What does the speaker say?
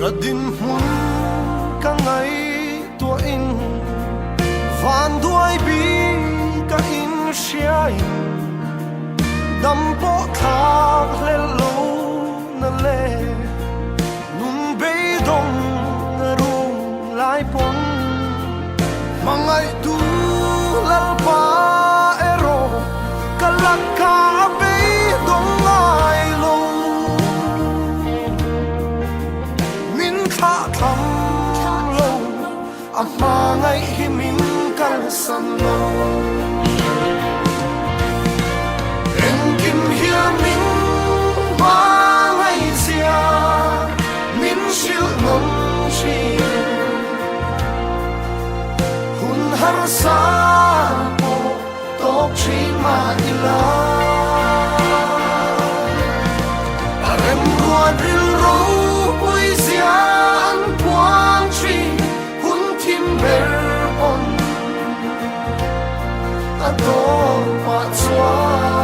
cả đinh muốn cả ngày tua in van đuôi bi cả in shine đâm bộ thang lên lâu na lệ nun bê đông rung lại bông mà ngày tu lal pa ero kalaka bê đông ai lâu min khá thầm lâu mà ngày hi min kal san lâu em kim hiền min ba ngày xia min siêu ngông chi hun har sa po top chi ma ila em ruột ril ro ui xian quang chi hun tim ber on a to pa chua